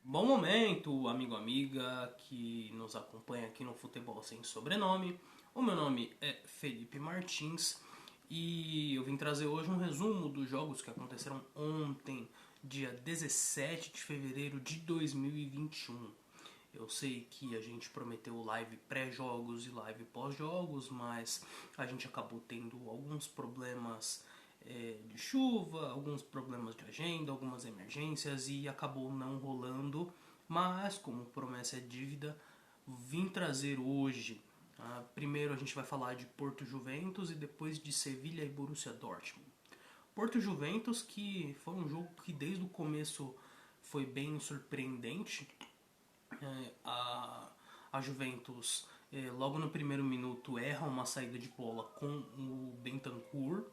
Bom momento, amigo, amiga, que nos acompanha aqui no Futebol Sem Sobrenome. O meu nome é Felipe Martins e eu vim trazer hoje um resumo dos jogos que aconteceram ontem, dia 17 de fevereiro de 2021. Eu sei que a gente prometeu live pré-jogos e live pós-jogos, mas a gente acabou tendo alguns problemas de chuva, alguns problemas de agenda, algumas emergências e acabou não rolando. Mas, como promessa é dívida, vim trazer hoje. Primeiro a gente vai falar de Porto Juventus e depois de Sevilha e Borussia Dortmund. Porto Juventus, que foi um jogo que desde o começo foi bem surpreendente. A Juventus, logo no primeiro minuto, erra uma saída de bola com o Bentancur.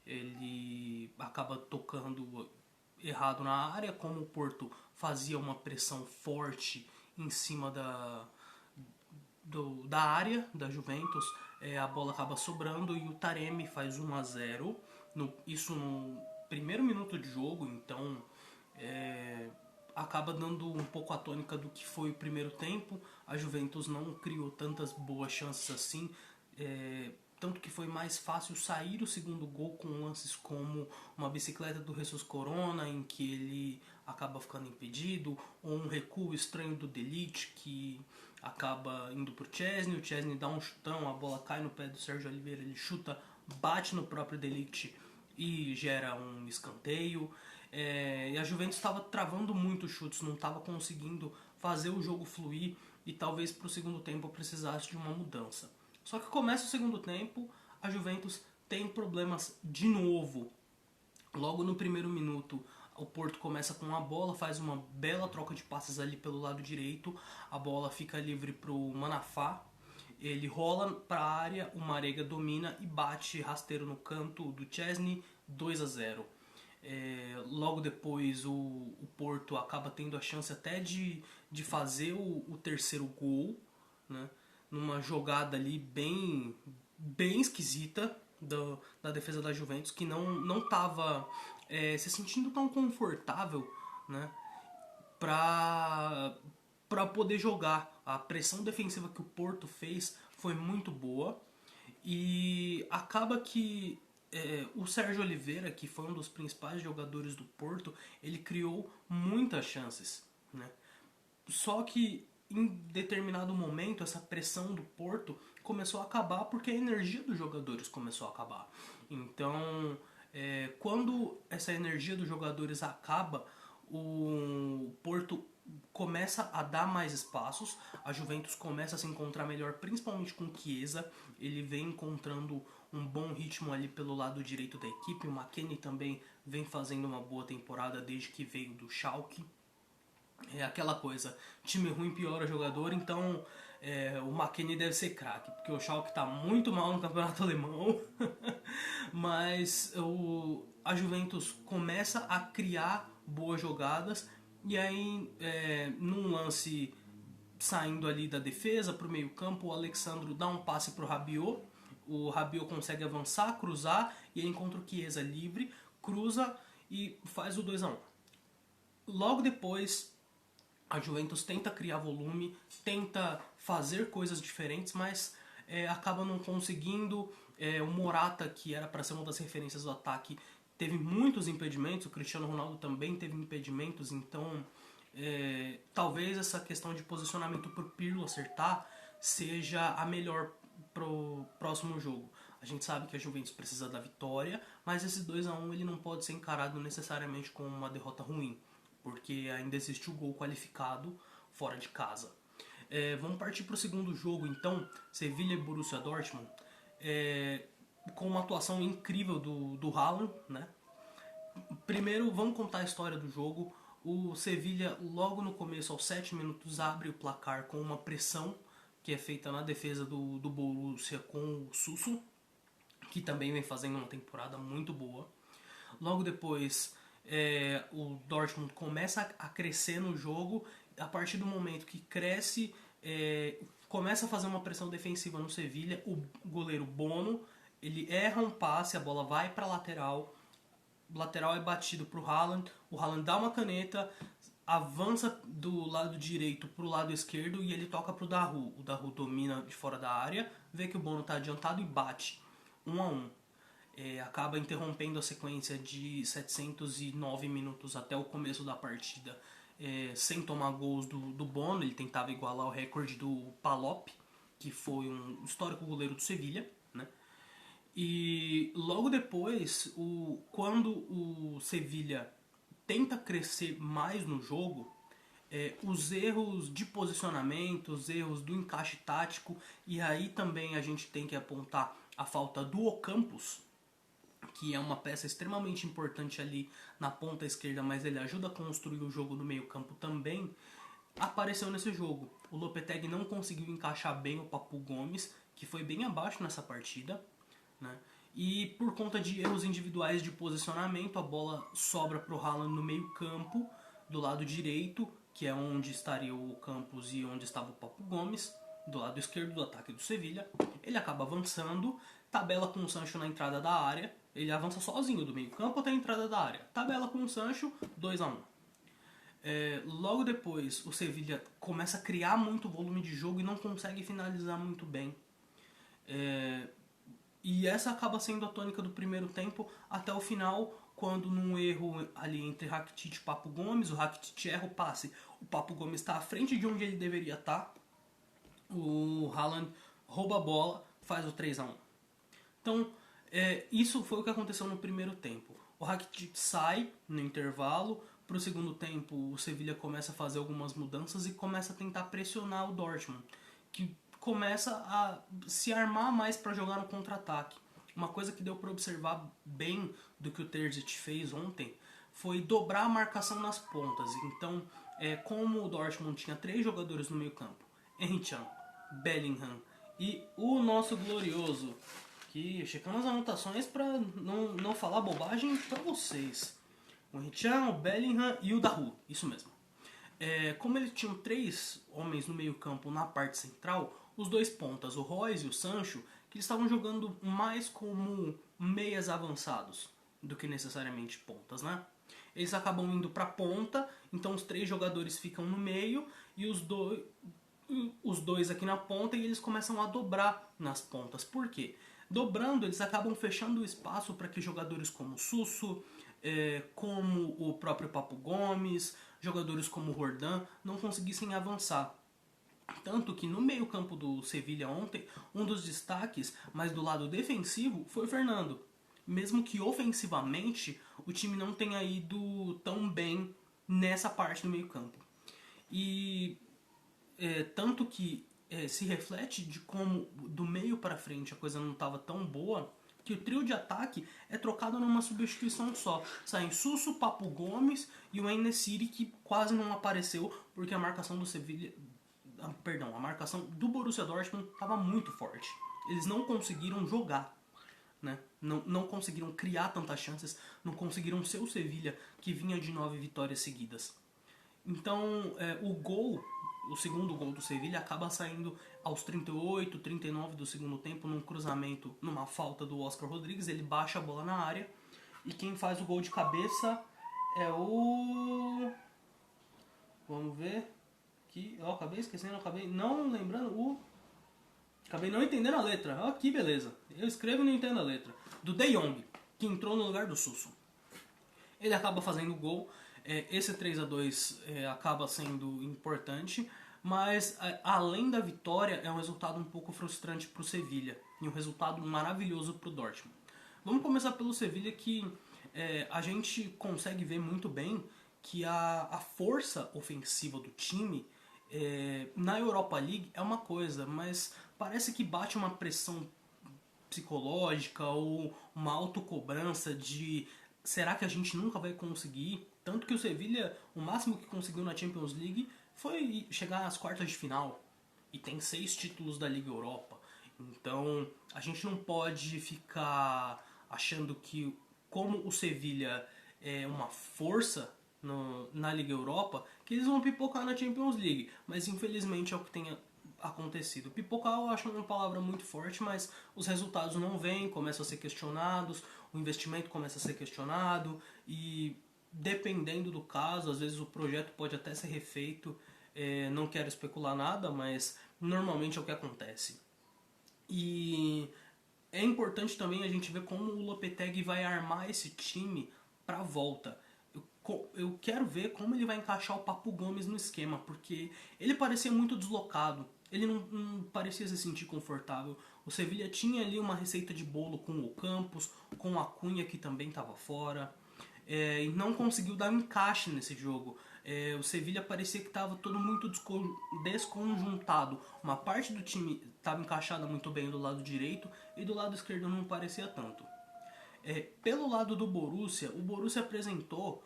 Ele acaba tocando errado na área, como o Porto fazia uma pressão forte em cima da área da Juventus, a bola acaba sobrando e o Taremi faz 1-0. Isso no primeiro minuto de jogo, então acaba dando um pouco a tônica do que foi o primeiro tempo. A Juventus não criou tantas boas chances assim, tanto que foi mais fácil sair o segundo gol com lances como uma bicicleta do Jesus Corona, em que ele acaba ficando impedido, ou um recuo estranho do De Ligt, que acaba indo pro Chesney, o Chesney dá um chutão, a bola cai no pé do Sérgio Oliveira, ele chuta, bate no próprio De Ligt e gera um escanteio. E a Juventus estava travando muito chutes, não estava conseguindo fazer o jogo fluir e talvez para o segundo tempo precisasse de uma mudança. Só que começa o segundo tempo, a Juventus tem problemas de novo. Logo no primeiro minuto, o Porto começa com a bola, faz uma bela troca de passes ali pelo lado direito, a bola fica livre para o Manafá, ele rola para a área, o Marega domina e bate rasteiro no canto do Chesney, 2-0. Logo depois o Porto acaba tendo a chance até de fazer o terceiro gol, né? Numa jogada ali bem esquisita da defesa da Juventus, que não estava se sentindo tão confortável, né, para poder jogar. A pressão defensiva que o Porto fez foi muito boa e acaba que o Sérgio Oliveira, que foi um dos principais jogadores do Porto, ele criou muitas chances, né? Só que em determinado momento essa pressão do Porto começou a acabar porque a energia dos jogadores começou a acabar. Então, quando essa energia dos jogadores acaba, o Porto começa a dar mais espaços, a Juventus começa a se encontrar melhor, principalmente com o Chiesa. Ele vem encontrando um bom ritmo ali pelo lado direito da equipe. O McKennie também vem fazendo uma boa temporada desde que veio do Schalke. É aquela coisa, time ruim piora jogador, então o McKennie deve ser craque, porque o Schalke está muito mal no campeonato alemão. Mas a Juventus começa a criar boas jogadas e aí num lance saindo ali da defesa para o meio campo, o Alexandro dá um passe para o Rabiot consegue avançar, cruzar e ele encontra o Chiesa livre, cruza e faz o 2-1. Logo depois a Juventus tenta criar volume, tenta fazer coisas diferentes, mas acaba não conseguindo. O Morata, que era para ser uma das referências do ataque, teve muitos impedimentos, o Cristiano Ronaldo também teve impedimentos, então talvez essa questão de posicionamento para o Pirlo acertar seja a melhor pro próximo jogo. A gente sabe que a Juventus precisa da vitória, mas esse 2-1 ele não pode ser encarado necessariamente como uma derrota ruim, porque ainda existe o gol qualificado fora de casa. Vamos partir para o segundo jogo, então, Sevilha e Borussia Dortmund, com uma atuação incrível do Haaland, né? Primeiro, vamos contar a história do jogo. O Sevilha, logo no começo, aos 7 minutos, abre o placar com uma pressão que é feita na defesa do Borussia com o Suso, que também vem fazendo uma temporada muito boa. Logo depois, o Dortmund começa a crescer no jogo. A partir do momento que cresce, começa a fazer uma pressão defensiva no Sevilha. O goleiro Bono, ele erra um passe, a bola vai para a lateral. O lateral é batido para o Haaland dá uma caneta, avança do lado direito pro lado esquerdo e ele toca pro Daru. O Daru domina de fora da área, vê que o Bono tá adiantado e bate 1-1. Acaba interrompendo a sequência de 709 minutos até o começo da partida, sem tomar gols do Bono. Ele tentava igualar o recorde do Palop, que foi um histórico goleiro do Sevilha, né? E logo depois, quando o Sevilha tenta crescer mais no jogo, os erros de posicionamento, os erros do encaixe tático, e aí também a gente tem que apontar a falta do Ocampos, que é uma peça extremamente importante ali na ponta esquerda, mas ele ajuda a construir o jogo no meio campo também, apareceu nesse jogo. O Lopetegui não conseguiu encaixar bem o Papu Gomes, que foi bem abaixo nessa partida, né? E por conta de erros individuais de posicionamento, a bola sobra para o Haaland no meio campo, do lado direito, que é onde estaria o Campos e onde estava o Papu Gomes, do lado esquerdo do ataque do Sevilha. Ele acaba avançando, tabela com o Sancho na entrada da área, ele avança sozinho do meio campo até a entrada da área. Tabela com o Sancho, 2-1. Logo depois, o Sevilha começa a criar muito volume de jogo e não consegue finalizar muito bem. E essa acaba sendo a tônica do primeiro tempo até o final, quando num erro ali entre Rakitic e Papu Gomes, o Rakitic erra o passe, o Papu Gomes está à frente de onde ele deveria estar, o Haaland rouba a bola, faz o 3-1. Então, isso foi o que aconteceu no primeiro tempo. O Rakitic sai no intervalo, para o segundo tempo o Sevilha começa a fazer algumas mudanças e começa a tentar pressionar o Dortmund, que começa a se armar mais para jogar no contra-ataque. Uma coisa que deu para observar bem do que o Terzic fez ontem foi dobrar a marcação nas pontas. Então, como o Dortmund tinha 3 jogadores no meio campo, Henry Can, Bellingham e o nosso glorioso, que checando as anotações para não falar bobagem para vocês, o Henry Can, o Bellingham e o Daru, isso mesmo. Como eles tinham 3 homens no meio campo na parte central, os 2 pontas, o Royce e o Sancho, que eles estavam jogando mais como meias avançados do que necessariamente pontas, né? Eles acabam indo para ponta, então os 3 jogadores ficam no meio e os dois aqui na ponta, e eles começam a dobrar nas pontas. Por quê? Dobrando, eles acabam fechando o espaço para que jogadores como Suso, como o próprio Papu Gomes, jogadores como o Rordan não conseguissem avançar. Tanto que no meio campo do Sevilha ontem, um dos destaques, mas do lado defensivo, foi o Fernando. Mesmo que ofensivamente o time não tenha ido tão bem nessa parte do meio campo. E tanto que se reflete de como do meio para frente a coisa não estava tão boa, que o trio de ataque é trocado numa substituição só. Saem Suso, Papu Gomes e o En-Nesyri, que quase não apareceu porque a marcação do Sevilha, a marcação do Borussia Dortmund estava muito forte. Eles não conseguiram jogar, né? Não conseguiram criar tantas chances, não conseguiram ser o Sevilha que vinha de 9 vitórias seguidas. Então, o segundo gol do Sevilha acaba saindo aos 38, 39 do segundo tempo, num cruzamento, numa falta do Oscar Rodrigues. Ele baixa a bola na área e quem faz o gol de cabeça é o... Vamos ver... Eu acabei esquecendo, acabei não lembrando acabei não entendendo a letra. Ó, que beleza. Eu escrevo e não entendo a letra. Do De Jong, que entrou no lugar do Suso. Ele acaba fazendo o gol. Esse 3-2 acaba sendo importante, mas além da vitória é um resultado um pouco frustrante para o Sevilha e um resultado maravilhoso para o Dortmund. Vamos começar pelo Sevilha, que a gente consegue ver muito bem que a força ofensiva do time na Europa League é uma coisa, mas parece que bate uma pressão psicológica ou uma autocobrança de será que a gente nunca vai conseguir? Tanto que o Sevilha, o máximo que conseguiu na Champions League foi chegar às quartas de final. E tem 6 títulos da Liga Europa. Então a gente não pode ficar achando que, como o Sevilha é uma força na Liga Europa, que eles vão pipocar na Champions League. Mas infelizmente é o que tem acontecido. Pipocar eu acho uma palavra muito forte, mas os resultados não vêm, começam a ser questionados, o investimento começa a ser questionado e dependendo do caso, às vezes o projeto pode até ser refeito, não quero especular nada, mas normalmente é o que acontece. E é importante também a gente ver como o Lopetegui vai armar esse time para a volta. Eu quero ver como ele vai encaixar o Papu Gomes no esquema, porque ele parecia muito deslocado, ele não parecia se sentir confortável. O Sevilla tinha ali uma receita de bolo com o Campos, com a Cunha que também estava fora, e não conseguiu dar um encaixe nesse jogo. O Sevilla parecia que estava todo muito desconjuntado. Uma parte do time estava encaixada muito bem do lado direito e do lado esquerdo não parecia tanto. Pelo lado do Borussia, o Borussia apresentou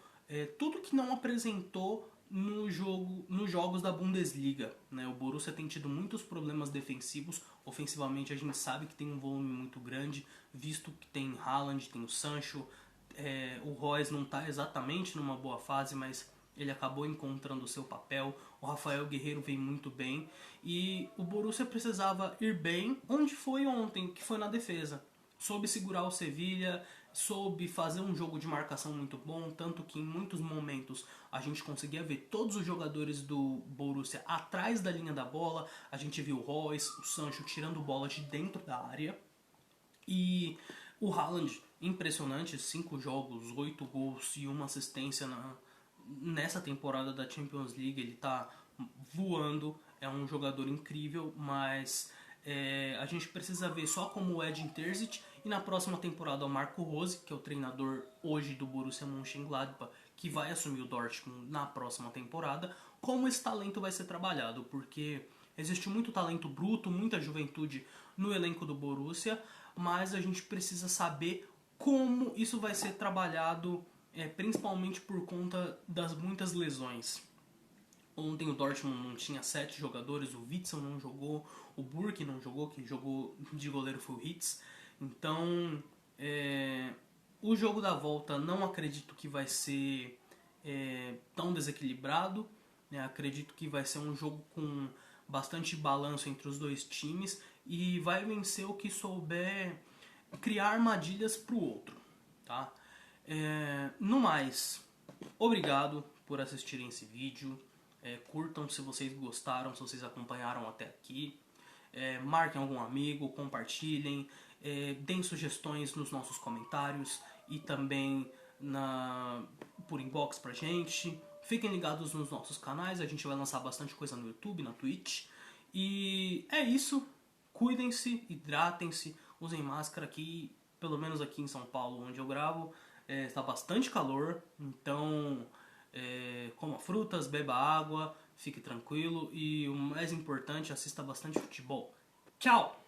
tudo que não apresentou nos jogos da Bundesliga. Né? O Borussia tem tido muitos problemas defensivos. Ofensivamente a gente sabe que tem um volume muito grande, visto que tem Haaland, tem o Sancho. O Royce não está exatamente numa boa fase, mas ele acabou encontrando o seu papel. O Rafael Guerreiro vem muito bem. E o Borussia precisava ir bem onde foi ontem, que foi na defesa. Soube segurar o Sevilla, soube fazer um jogo de marcação muito bom, tanto que em muitos momentos a gente conseguia ver todos os jogadores do Borussia atrás da linha da bola. A gente viu o Royce, o Sancho tirando bola de dentro da área. E o Haaland, impressionante, 5 jogos, 8 gols e uma assistência nessa temporada da Champions League. Ele tá voando, é um jogador incrível, mas a gente precisa ver só como o Edin Terzic, e na próxima temporada o Marco Rose, que é o treinador hoje do Borussia Mönchengladbach, que vai assumir o Dortmund na próxima temporada, como esse talento vai ser trabalhado, porque existe muito talento bruto, muita juventude no elenco do Borussia, mas a gente precisa saber como isso vai ser trabalhado, principalmente por conta das muitas lesões. Ontem o Dortmund não tinha 7 jogadores, o Witsel não jogou, o Burke não jogou, quem jogou de goleiro foi o Hitz. Então, o jogo da volta não acredito que vai ser tão desequilibrado. Acredito que vai ser um jogo com bastante balanço entre os dois times e vai vencer o que souber criar armadilhas para o outro. Tá? No mais, obrigado por assistirem esse vídeo. Curtam se vocês gostaram, se vocês acompanharam até aqui. Marquem algum amigo, compartilhem, deem sugestões nos nossos comentários e também por inbox pra gente. Fiquem ligados nos nossos canais, a gente vai lançar bastante coisa no YouTube, na Twitch. E é isso, cuidem-se, hidratem-se, usem máscara aqui, pelo menos aqui em São Paulo, onde eu gravo, está bastante calor, então coma frutas, beba água, fique tranquilo e o mais importante, assista bastante futebol. Tchau!